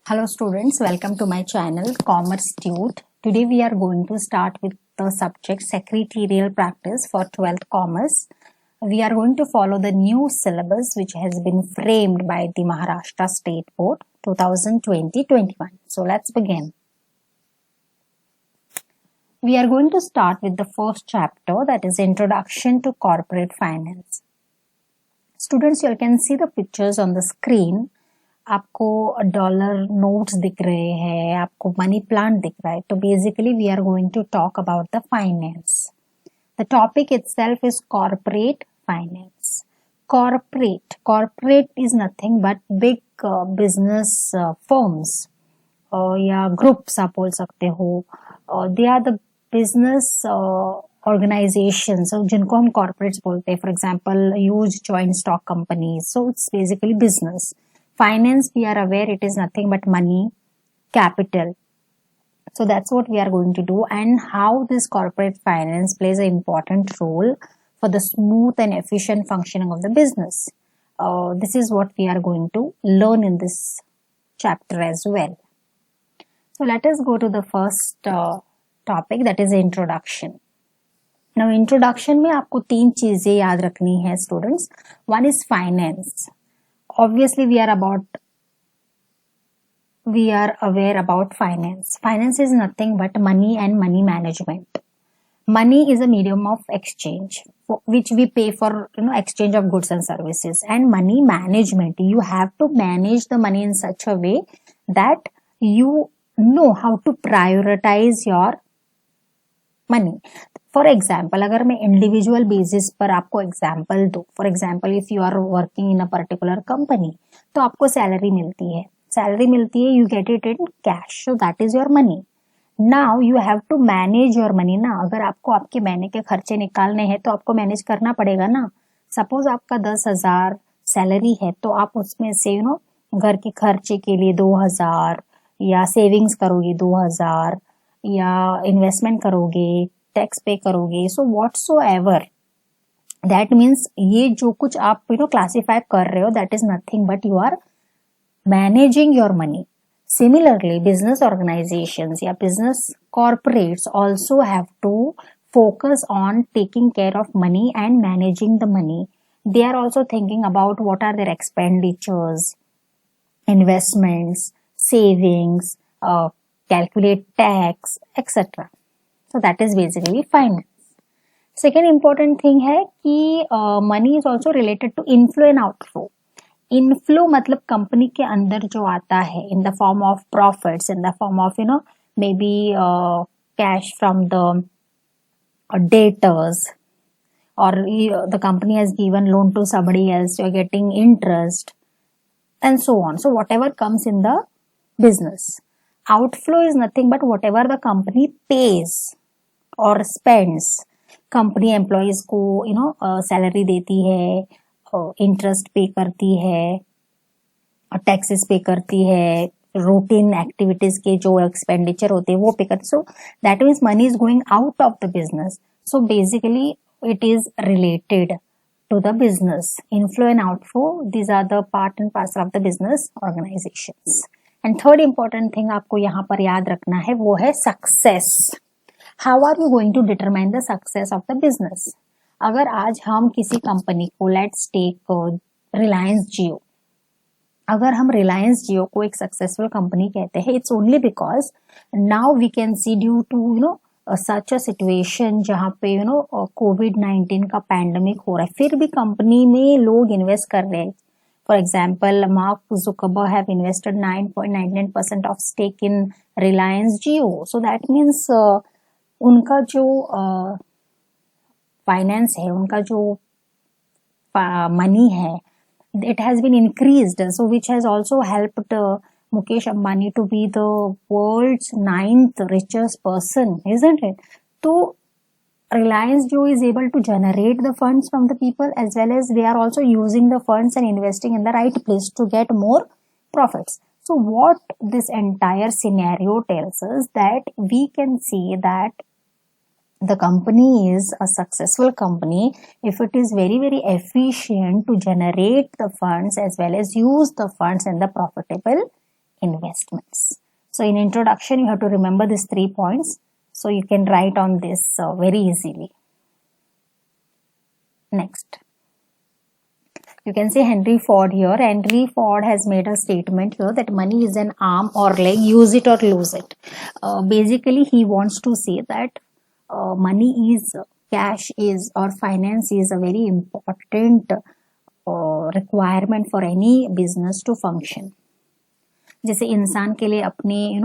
Hello students, welcome to my channel Commerce Tute. Today we are going to start with the subject Secretarial Practice for 12th Commerce. We are going to follow the new syllabus which has been framed by the Maharashtra State Board 2020-21. So let's begin. We are going to start with the first chapter, that is Introduction to Corporate Finance. Students, you can see the pictures on the screen. आपको dollar notes दिख रहे हैं, आपको money plant दिख रहा है. तो basically we are going to talk about the finance. The topic itself is corporate finance. Corporate is nothing but big business firms या ग्रुप्स आप बोल सकते हो. They are the business organisations जिनको हम कॉर्पोरेट्स बोलते हैं. For example huge joint stock companies. So it's basically business. Finance, we are aware it is nothing but money, capital. So that's what we are going to do, and how this corporate finance plays an important role for the smooth and efficient functioning of the business. This is what we are going to learn in this chapter as well. So let us go to the first topic, that is introduction. Now introduction में आपको तीन चीजें याद रखनी है students. One is finance. Obviously we are aware about finance. Finance is nothing but money and money management. Money is a medium of exchange which we pay for exchange of goods and services. And money management, you have to manage the money in such a way that you know how to prioritize your money. For example अगर मैं individual basis पर आपको example दूं, for example if you are working in a particular company, तो आपको salary मिलती है, you get it in cash, so that is your money. Now you have to manage your money ना. अगर आपको आपके महीने के खर्चे निकालने हैं तो आपको मैनेज करना पड़ेगा ना. सपोज आपका 10,000 सैलरी है, तो आप उसमें से घर के खर्चे के लिए 2,000 या सेविंग्स करोगे 2,000 या इन्वेस्टमेंट करोगे, टैक्स पे करोगे. सो व्हाटसोएवर दैट मीन्स ये जो कुछ आप क्लासिफाई कर रहे हो, that is nothing but you are managing your money. Similarly business organisations या business corporates also have to focus on taking care of money and managing the money. They are also thinking about what are their expenditures, investments, savings, calculate tax, etc. So that is basically finance. Second important thing है कि money is also related to inflow and outflow. Inflow मतलब company के अंदर जो आता है in the form of profits, in the form of maybe cash from the debtors, or the company has given loan to somebody else, you're getting interest and so on. So whatever comes in the business. Outflow is nothing but whatever the company pays or spends. Company employees को salary देती है, interest पे करती है, taxes पे करती है, routine activities के जो एक्सपेंडिचर होते हैं वो पे करती है. सो that means money is going out of the business. So basically it is related to the business. Inflow and outflow, these are the part and parcel of the business organizations. And third important thing आपको यहाँ पर याद रखना है वो है success. How are you going to determine the success of the business? अगर आज हम किसी कंपनी को, let's take Reliance Jio, अगर हम Reliance Jio को एक सक्सेसफुल कंपनी कहते हैं, it's only because now we can see due to such a situation जहाँ पे COVID-19 का पैंडमिक हो रहा है, फिर भी कंपनी में लोग इन्वेस्ट कर रहे हैं. For example Mark Zuckerberg have invested 9.99% of stake in Reliance Jio. So that means उनका जो फाइनेंस है, उनका जो मनी है, it has been increased, so which has also helped Mukesh Ambani to be the world's 9th richest person, isn't it? So Reliance Jio is able to generate the funds from the people, as well as they are also using the funds and investing in the right place to get more profits. So what this entire scenario tells us, that we can see that the company is a successful company if it is very, very efficient to generate the funds as well as use the funds in the profitable investments. So in introduction, you have to remember these 3 points. So you can write on this very easily. Next, you can see Henry Ford here. Henry Ford has made a statement here that money is an arm or leg, use it or lose it. Basically, he wants to say that money is, cash is, or finance is a very important requirement for any business to function. जैसे इंसान के लिए अपने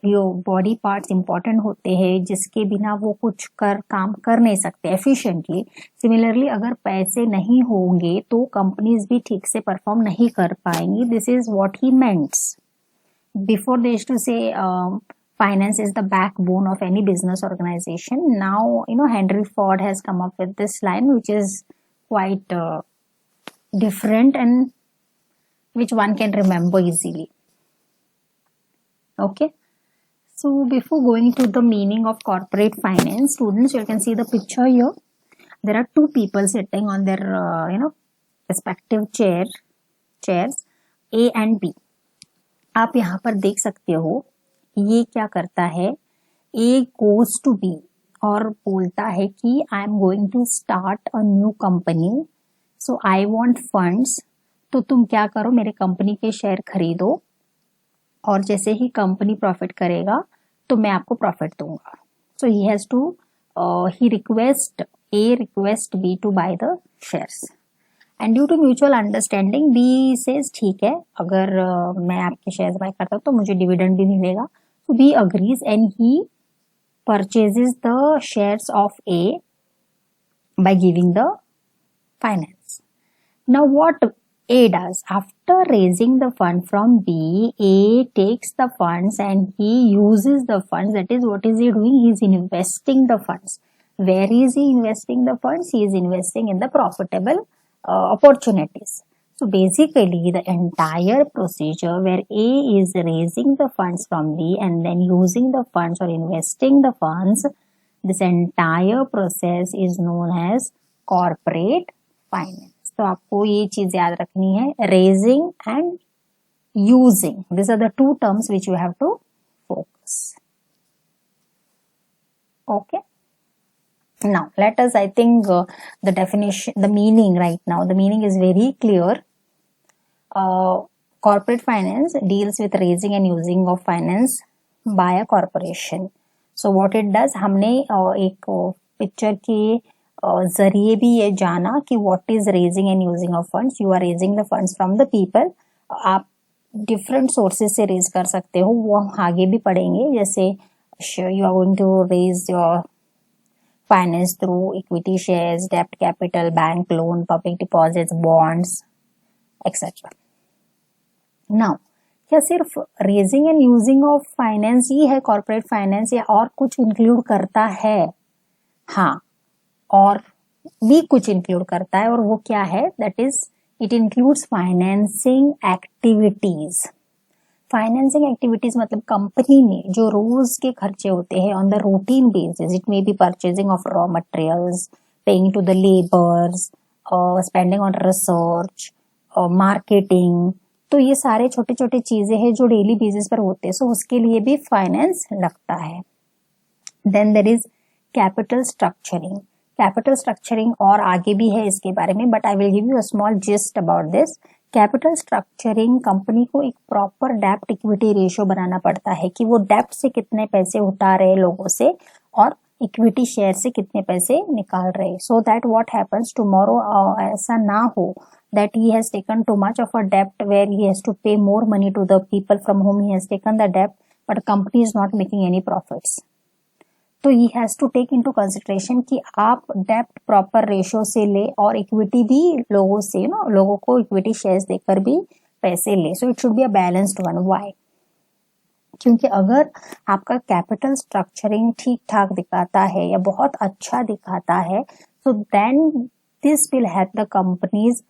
जो body parts important होते हैं, जिसके बिना वो कुछ काम कर नहीं सकते एफिशिएंटली, सिमिलरली अगर पैसे नहीं होंगे तो कंपनीज भी ठीक से परफॉर्म नहीं कर पाएंगी. This is what he meant. Before they used to say finance is the backbone of any business organization. Now Henry Ford has come up with this line, which is quite different and which one can remember easily. Okay, so before going to the meaning of corporate finance, students, you can see the picture here. There are two people sitting on their respective chairs A and B. आप यहाँ पर देख सकते हो ये क्या करता है. A goes to B और बोलता है कि I am going to start a new company, so I want funds. तो तुम क्या करो, मेरे कंपनी के शेयर खरीदो और जैसे ही कंपनी प्रॉफिट करेगा तो मैं आपको प्रॉफिट दूंगा. So he has to he request B to buy the shares. And due to mutual understanding, B says ठीक है, अगर मैं आपके शेयर्स बाय करता हूँ तो मुझे डिविडेंड भी मिलेगा. So B agrees and he purchases the shares of A by giving the finance. Now what A does, after raising the fund from B, A takes the funds and he uses the funds. That is, what is he doing? He is investing the funds. Where is he investing the funds? He is investing in the profitable opportunities. So basically the entire procedure where A is raising the funds from B and then using the funds or investing the funds, this entire process is known as corporate finance. तो आपको ये चीज याद रखनी है, raising and using. These are the two terms which you have to focus. Okay. Now let us, I think the definition, the meaning right now, the meaning is very clear. Corporate finance deals with raising and using of finance by a corporation. So what it does, हमने एक picture के जरिए भी ये जाना कि what is raising and using of funds. You are raising the funds from the people. आप different sources से raise कर सकते हो, वो हम आगे भी पढ़ेंगे. जैसे you are going to raise your finance through equity shares, debt capital, bank loan, public deposits, bonds, etc. Now, क्या सिर्फ raising and using of finance ही है कॉर्पोरेट फाइनेंस या और कुछ इंक्लूड करता है? हाँ, और भी कुछ इंक्लूड करता है, और वो क्या है? That is it includes financing activities. Financing activities मतलब कंपनी में जो रोज के खर्चे होते हैं on the routine basis. It may be purchasing of raw materials, paying to the labours, spending on research, marketing. तो ये सारे छोटे छोटे चीजें हैं जो डेली बेसिस पर होते हैं. सो उसके लिए भी फाइनेंस लगता है. Then there is capital structuring. Capital structuring और आगे भी है इसके बारे में, but I will give you a small gist about this. Capital structuring, company को एक प्रॉपर डेप्ट इक्विटी रेशियो बनाना पड़ता है कि वो डेप्ट से कितने पैसे उठा रहे लोगों से और इक्विटी शेयर से कितने पैसे निकाल रहे, so that what happens tomorrow ऐसा ना हो that he has taken too much of a debt where he has to pay more money to the people from whom he has taken the debt, but company is not making any profits. तो he has to take into consideration कि आप डेप्ट proper ratio से ले और equity भी लोगों से लोगों को इक्विटी शेयर्स देकर भी पैसे ले. So it should be a balanced one. Why? क्योंकि अगर आपका कैपिटल स्ट्रक्चरिंग ठीक ठाक दिखाता है या बहुत अच्छा दिखाता है, so then this will help the companies.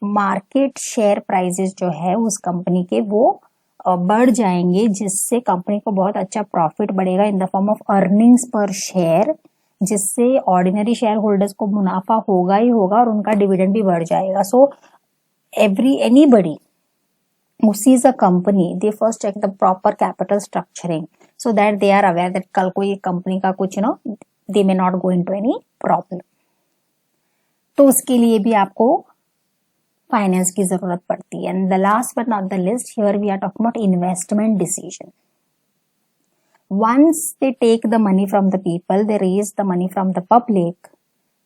Market share prices जो है उस कंपनी के वो बढ़ जाएंगे, जिससे कंपनी को बहुत अच्छा प्रॉफिट बढ़ेगा in the form of earnings पर शेयर, जिससे ऑर्डिनरी शेयर होल्डर्स को मुनाफा होगा ही होगा और उनका डिविडेंड भी बढ़ जाएगा. So anybody who sees a company, they first check the proper capital structuring so that they are aware that कल कोई कंपनी का कुछ they may not go into any problem. तो उसके लिए भी आपको फाइनेंस की जरूरत पड़ती है. And the last but not the least, here we are talking about investment decision. Once they take the money from the people, they raise the money from the public,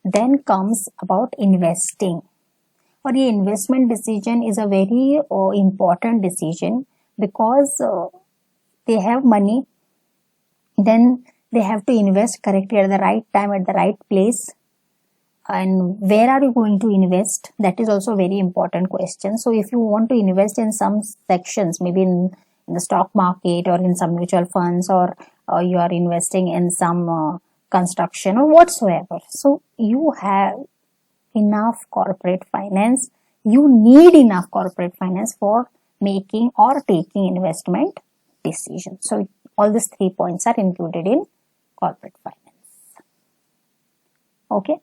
then comes about investing. और ये investment decision is a very important decision because they have money, then they have to invest correctly at the right time, at the right place. And where are you going to invest? That is also a very important question. So if you want to invest in some sections, maybe in the stock market or in some mutual funds, or you are investing in some construction or whatsoever, so you have enough corporate finance. You need enough corporate finance for making or taking investment decisions. So all these 3 points are included in corporate finance. Okay.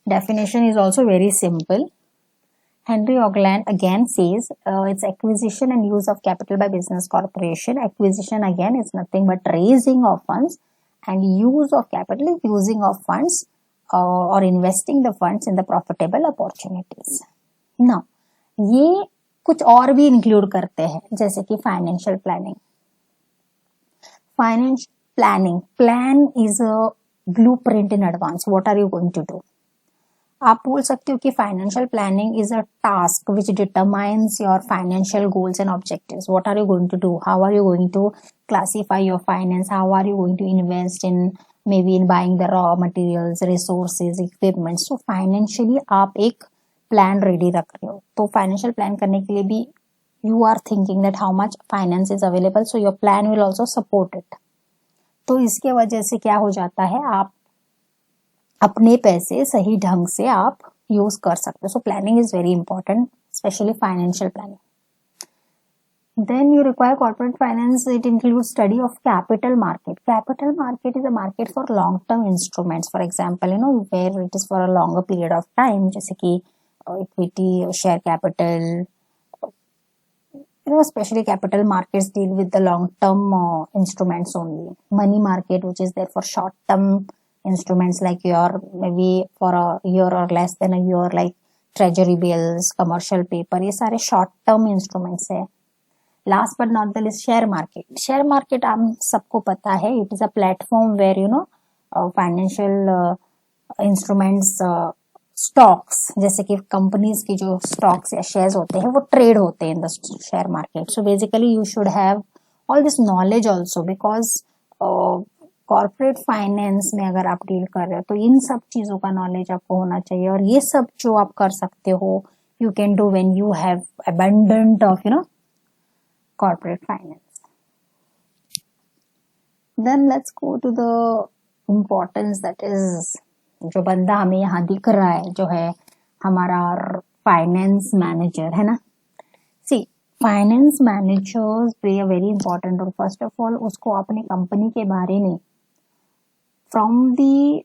Definition is also very simple. Henry Ogland again says it's acquisition and use of capital by business corporation. Acquisition again is nothing but raising of funds, and use of capital is using of funds or investing the funds in the profitable opportunities. Now, ये कुछ और भी include करते हैं, जैसे कि financial planning. Financial planning, plan is a blueprint in advance. What are you going to do? आप बोल सकते हो कि financial planning is a task which determines your financial goals and objectives. What are you going to do? How are you going to classify your finance? How are you going to invest in maybe in buying the raw materials, resources, equipment? So financially आप एक plan ready रख रहे हो. तो financial plan करने के लिए भी you are thinking that how much finance is available, so your plan will also support it. तो इसके वजह से क्या हो जाता है, आप अपने पैसे सही ढंग से आप यूज कर सकते हो. So planning is very important, specially financial planning. Then you require corporate finance. It includes study of capital market. Capital market is a market for long-term instruments. For example, where it is for a longer period of time, जैसे कि equity, share capital. Especially capital markets deal with the long-term instruments only. Money market, which is there for short-term instruments like your maybe for a year or less than a year, like treasury bills, commercial paper. ये सारे short-term instruments है. Last but not the least, share market. Share market हम सबको पता है. It is a platform where financial instruments, stocks, जैसे कि companies की जो stocks या shares होते हैं वो trade होते हैं in the share market. So basically you should have all this knowledge also, because corporate finance में अगर आप डील कर रहे हो तो इन सब चीजों का नॉलेज आपको होना चाहिए. और ये सब जो आप कर सकते हो, you can do when you have abundant of corporate finance. Then let's go to the importance, that is जो बंदा हमें यहाँ दिख रहा है, जो है हमारा फाइनेंस मैनेजर, है ना. See, finance managers play a very important role. First of all उसको अपनी कंपनी के बारे में from the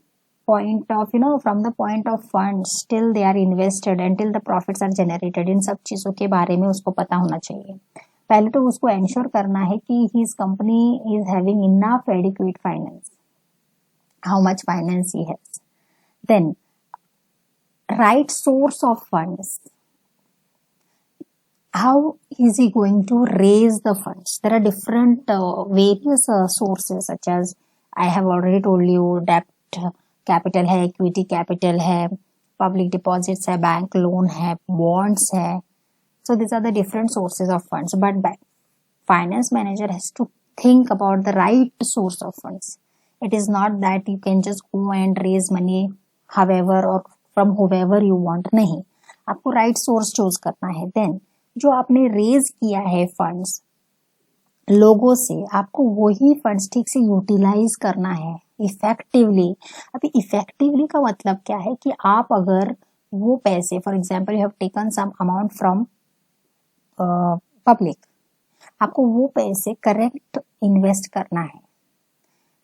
point of funds till they are invested until the profits are generated, इन सब चीजों के बारे में उसको पता होना चाहिए. पहले तो उसको एंश्योर करना है कि his company is having enough adequate finance, how much finance he has. Then right source of funds, how is he going to raise the funds? There are different various sources, such as I have already told you, debt capital है, equity capital है, public deposits है, bank loan है, bonds है. So these are the different sources of funds, but finance manager has to think about the right source of funds. It is not that you can just go and raise money however or from whoever you want. नहीं, आपको right source choose करना है. Then जो आपने raise किया है funds लोगों से, आपको वही फंड्स ठीक से यूटिलाइज करना है इफेक्टिवली. अभी इफेक्टिवली का मतलब क्या है कि आप अगर वो पैसे, for example you have taken some amount from public, आपको वो पैसे करेक्ट इन्वेस्ट करना है.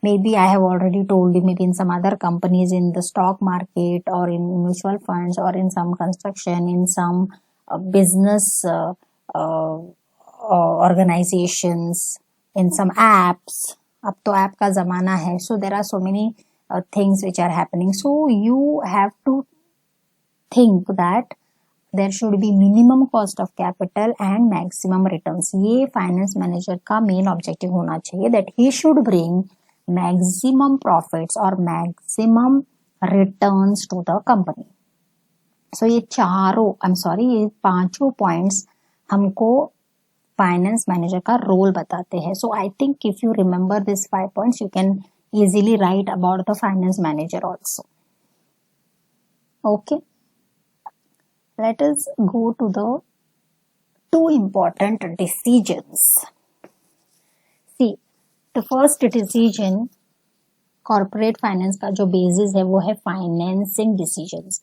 maybe I have already told you, maybe in some other companies, in the stock market or in mutual funds or in some construction, in some business organizations, in some apps. अब तो app का जमाना है, so there are so many things which are happening. So you have to think that there should be minimum cost of capital and maximum returns. ये finance manager का main objective होना चाहिए, that he should bring maximum profits or maximum returns to the company. So ये ये पांचों points हमको finance manager का role बताते हैं. So I think if you remember this 5 points, you can easily write about the finance manager also. Okay, let us go to the 2 important decisions. See, the first decision, corporate finance का जो basis है वो है financing decisions.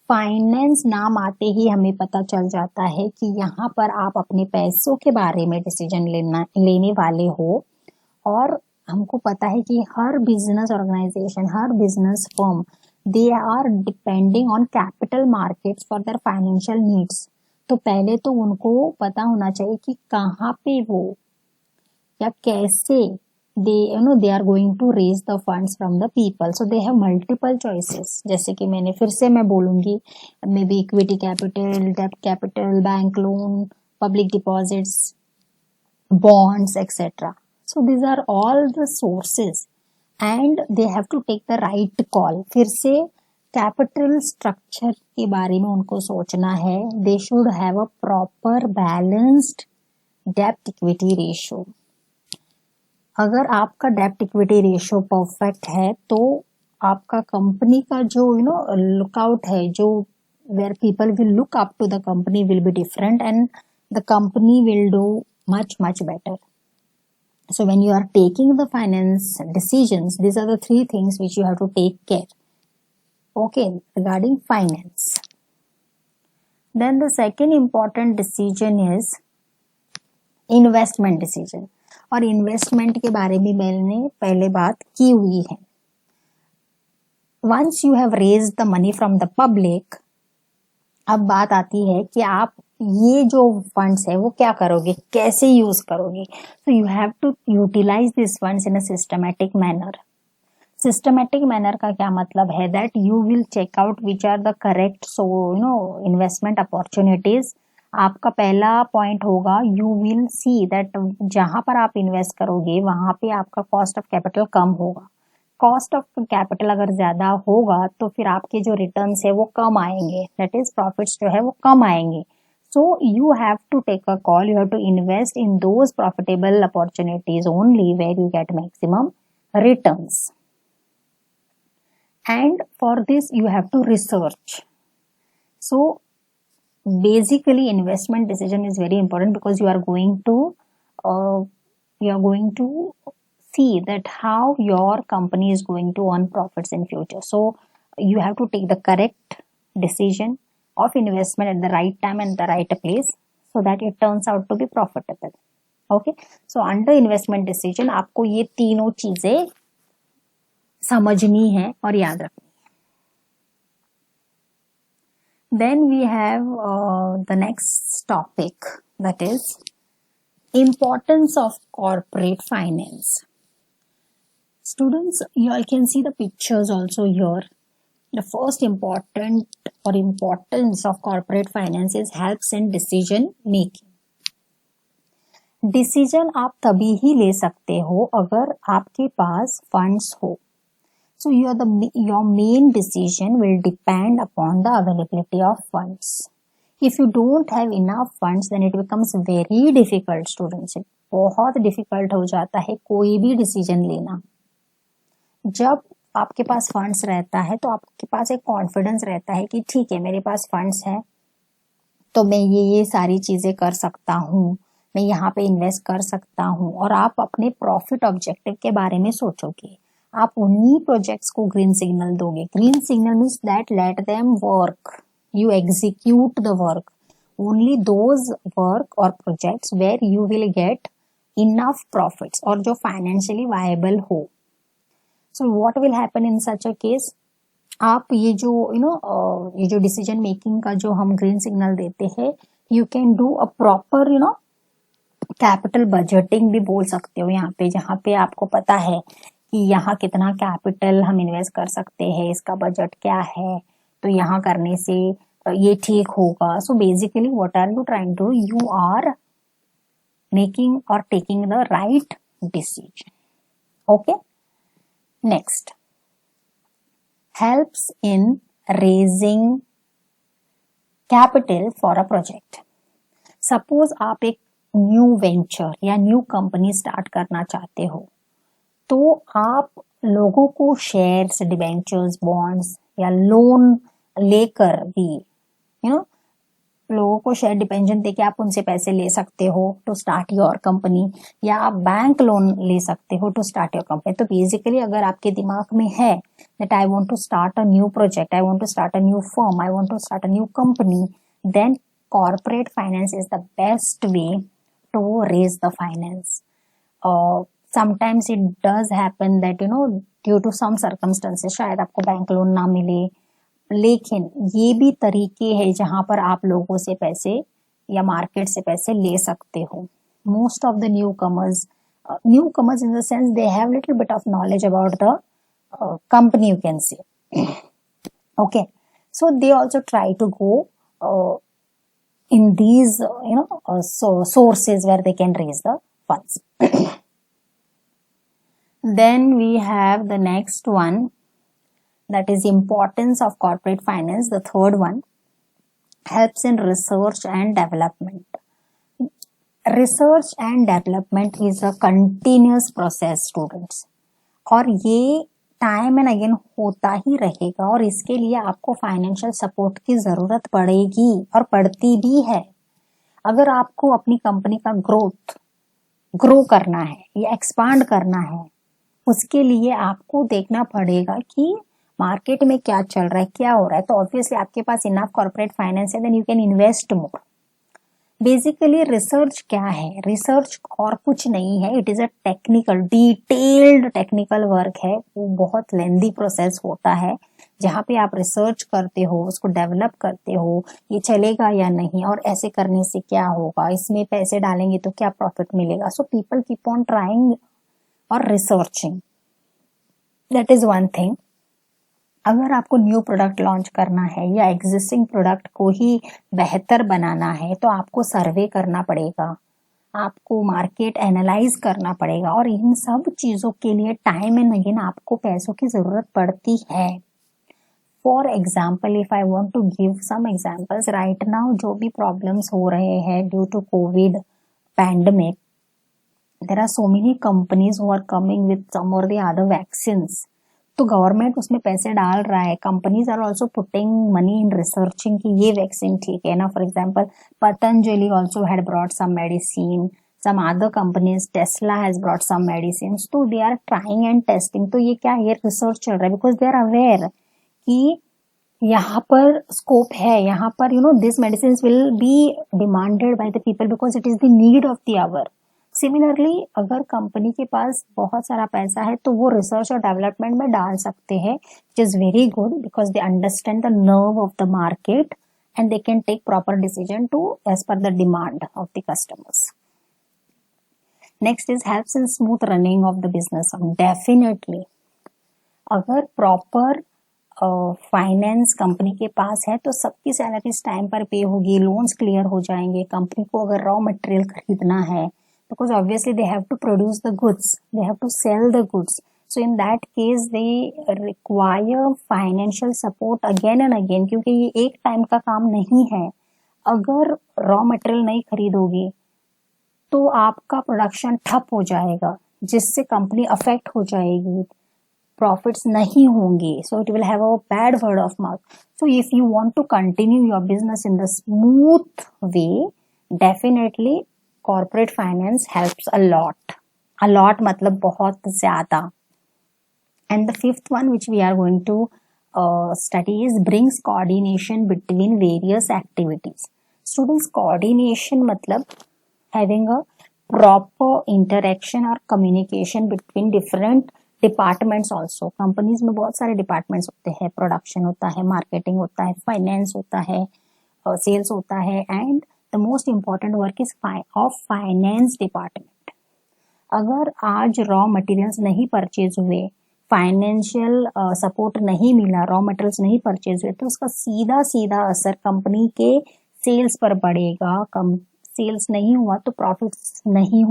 Finance नाम आते ही हमें पता चल जाता है कि यहाँ पर आप अपने पैसों के बारे में डिसीजन लेने वाले हो. और हमको पता है कि हर बिजनेस ऑर्गेनाइजेशन, हर business firm, they are depending on capital markets for their financial needs. तो पहले तो उनको पता होना चाहिए कि कहाँ पे वो या कैसे they are going to raise the funds from the people. So they have multiple choices. जैसे कि फिर से मैं बोलूंगी, मे बी इक्विटी कैपिटल, डेब्ट capital, bank loan, public deposits, bonds, etc. So these are all the sources and they have to take the right call. फिर से capital structure के बारे में उनको सोचना है. They should have a proper balanced debt equity ratio. अगर आपका डेप्ट इक्विटी रेशियो परफेक्ट है तो आपका कंपनी का जो लुकआउट है, जो where people will look up to the company will be different and the company will do much better. So when you are taking the finance decisions, these are the 3 things which you have to take care. Okay, regarding finance. Then the second important decision is investment decision. और investment के बारे में मैंने पहले बात की हुई है. Once you have raised the money from the public, अब बात आती है कि आप ये जो फंड्स है वो क्या करोगे, कैसे यूज करोगे. So you have to utilise this funds in a systematic manner. Systematic manner का क्या मतलब है, that you will check out which are the correct investment opportunities. आपका पहला पॉइंट होगा, यू विल सी दैट जहां पर आप इन्वेस्ट करोगे वहां पे आपका कॉस्ट ऑफ कैपिटल कम होगा. कॉस्ट ऑफ कैपिटल अगर ज्यादा होगा तो फिर आपके जो रिटर्न्स है वो कम आएंगे, दैट इज प्रॉफिट्स जो है वो कम आएंगे. So you have to take a call, you have to invest in those profitable opportunities only where you get maximum returns. And for this you have to research. So basically investment decision is very important because you are going to see that how your company is going to earn profits in future. So you have to take the correct decision of investment at the right time and the right place so that it turns out to be profitable. Okay, so under investment decision आपको ये तीनों चीजें समझनी है और याद रखनी. Then we have the next topic, that is importance of corporate finance. Students, you all can see the pictures also here. The first importance of corporate finance is helps in decision making. Decision आप तभी ही ले सकते हो अगर आपके पास funds हो. So your main decision will depend upon the availability of funds. If you don't have enough funds, then it becomes very difficult, students. बहुत difficult हो जाता है कोई भी decision लेना. जब आपके पास funds रहता है तो आपके पास एक confidence रहता है कि ठीक है मेरे पास funds है तो मैं ये सारी चीजें कर सकता हूँ, मैं यहाँ पे इन्वेस्ट कर सकता हूँ. और आप अपने प्रॉफिट ऑब्जेक्टिव के बारे में सोचोगे. आप उन्हीं प्रोजेक्ट्स को ग्रीन सिग्नल दोगे. Green signal means that let them work, you execute the work. Only those work और projects where you will get enough profits और जो फाइनेंशियली वायबल हो. So what will happen in such a case, आप ये जो decision making का जो हम ग्रीन सिग्नल देते हैं, you can do a proper capital budgeting भी बोल सकते हो यहाँ पे, जहाँ पे आपको पता है कि यहाँ कितना कैपिटल हम इन्वेस्ट कर सकते हैं, इसका बजट क्या है, तो यहाँ करने से ये ठीक होगा. So basically what are you trying to, you are making और taking the right decision. Okay, next, helps in raising capital for a project. Suppose आप एक न्यू वेंचर या न्यू कंपनी स्टार्ट करना चाहते हो, तो आप लोगों को शेयर्स, डिबेंचर्स, बॉन्ड्स या लोन लेकर भी लोगों को शेयर डिबेंचर देके आप उनसे पैसे ले सकते हो टू स्टार्ट योर कंपनी, या आप बैंक लोन ले सकते हो टू स्टार्ट योर कंपनी. तो बेसिकली अगर आपके दिमाग में है that I want to start a new project, I want to start a new firm, I want to start a new company, then corporate finance is the best way to raise the finance. Sometimes it does happen that due to some circumstances शायद आपको bank loan ना मिले, लेकिन ये भी तरीके हैं जहां पर आप लोगों से पैसे या मार्केट से पैसे ले सकते हो. Most of the newcomers in the sense they have little bit of knowledge about the company, you can say. Okay, so they also try to go in these sources where they can raise the funds. Then we have the next one, that is importance of corporate finance. The third one, helps in research and development. Research and development is a continuous process, students, और ये time and again होता ही रहेगा, और इसके लिए आपको financial support की जरूरत पड़ेगी और पड़ती भी है. अगर आपको अपनी कंपनी का ग्रो करना है या एक्सपांड करना है, उसके लिए आपको देखना पड़ेगा कि मार्केट में क्या चल रहा है, क्या हो रहा है. तो ऑब्वियसली आपके पास इनफ कॉर्पोरेट फाइनेंस है, then you can invest more. Basically research क्या है? रिसर्च और कुछ नहीं है, it is a detailed technical work है. वो बहुत लेंदी प्रोसेस होता है जहाँ पे आप रिसर्च करते हो, उसको डेवलप करते हो, ये चलेगा या नहीं, और ऐसे करने से क्या होगा, इसमें पैसे डालेंगे तो क्या प्रॉफिट मिलेगा. So people keep on trying और researching. That is one thing. अगर आपको न्यू प्रोडक्ट लॉन्च करना है या एग्जिस्टिंग प्रोडक्ट को ही बेहतर बनाना है, तो आपको सर्वे करना पड़ेगा, आपको मार्केट एनालाइज करना पड़ेगा, और इन सब चीजों के लिए टाइम एंड अगेन आपको पैसों की जरूरत पड़ती है. For example, if I want to give some examples, right now जो भी प्रॉब्लम्स हो रहे हैं due to COVID pandemic, there are so many companies who are coming with some और द अदर वैक्सीन्स. तो गवर्नमेंट उसमें पैसे डाल रहा है, companies are also putting money in researching कि ये वैक्सीन ठीक है ना. For example, Patanjali also had brought some medicine, some other companies, Tesla has brought some medicine. तो they are trying and testing. तो ये क्या है, रिसर्च चल रहा है, बिकॉज दे आर अवेयर कि यहाँ पर स्कोप है, यहाँ पर this medicine will be demanded by the people because it is the need of the hour. Similarly अगर कंपनी के पास बहुत सारा पैसा है तो वो रिसर्च और डेवलपमेंट में डाल सकते हैं, which is very good because they understand the nerve of the market and they can take proper decision to as per the demand of the customers. Next is helps in smooth running of the business. Definitely अगर proper finance company के पास है तो सबकी salaries time पर पे होगी, loans clear हो जाएंगे. कंपनी को अगर रॉ मटेरियल खरीदना है, because obviously they have to produce the goods, they have to sell the goods, so in that case they require financial support again and again, क्योंकि ये एक टाइम का काम नहीं है. अगर रॉ मटेरियल नहीं खरीदोगे तो आपका प्रोडक्शन ठप हो जाएगा, जिससे कंपनी अफेक्ट हो जाएगी, प्रॉफिट्स नहीं होंगे, so it will have a bad word of mouth. So if you want to continue your business in the smooth way, definitely corporate finance helps a lot मतलब बहुत ज्यादा. And the fifth one which we are going to study is brings coordination between various activities. Students, coordination मतलब having a proper interaction or communication between different departments. Also companies में बहुत सारे departments होते हैं, production होता है, marketing होता है, फाइनेंस होता है, सेल्स होता है, and the most important work is of finance department. अगर आज रॉ मटेरियल्स नहीं परचेज हुए, फाइनेंशियल सपोर्ट नहीं मिला, रॉ मटेरियल्स नहीं परचेज हुए, तो उसका सीधा सीधा असर कंपनी के सेल्स पर पड़ेगा. सेल्स नहीं हुआ तो प्रॉफिट्स नहीं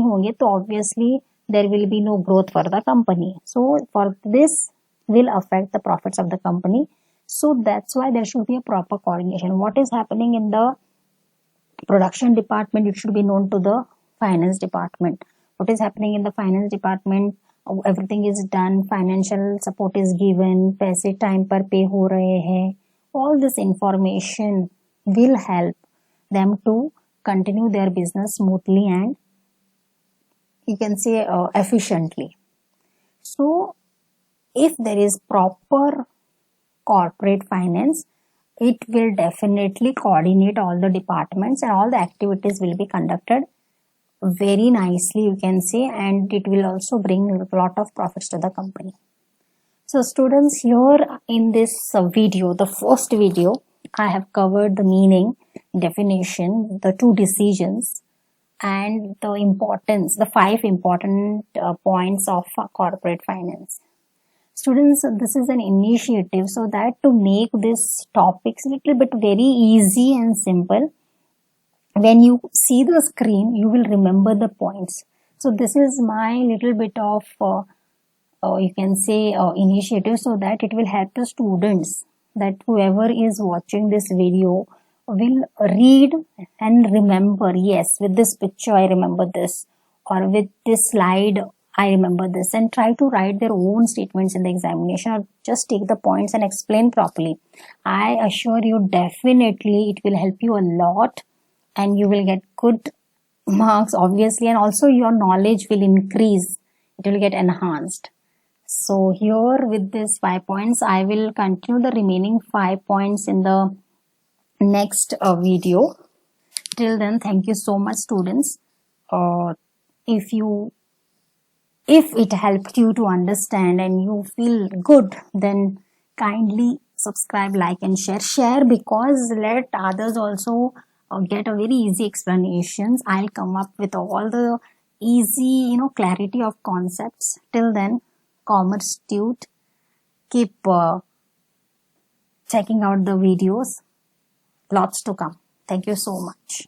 होंगे तो obviously there will be no growth for the company. So for this will affect the profits of the company. So that's why there should be a proper coordination. What is happening in the production department, it should be known to the finance department. What is happening in the finance department, everything is done, financial support is given, पैसे time पर pay हो रहे हैं. All this information will help them to continue their business smoothly and you can say efficiently. So if there is proper corporate finance, it will definitely coordinate all the departments and all the activities will be conducted very nicely, you can say, and it will also bring a lot of profits to the company. So students, here in this video, the first video, I have covered the meaning, definition, the two decisions, and the importance, the 5 important points of corporate finance. Students, this is an initiative so that to make this topics a little bit very easy and simple. When you see the screen, you will remember the points. So this is my little bit of, you can say, initiative so that it will help the students, that whoever is watching this video will read and remember, yes, with this picture I remember this, or with this slide I remember this, and try to write their own statements in the examination or just take the points and explain properly. I assure you definitely it will help you a lot and you will get good marks obviously, and also your knowledge will increase, it will get enhanced. So here with these 5 points, I will continue the remaining 5 points in the next video. Till then, thank you so much students. If it helped you to understand and you feel good, then kindly subscribe, like and share because let others also get a very easy explanations. I'll come up with all the easy clarity of concepts. Till then, Commerce Tute, keep checking out the videos. Lots to come. Thank you so much.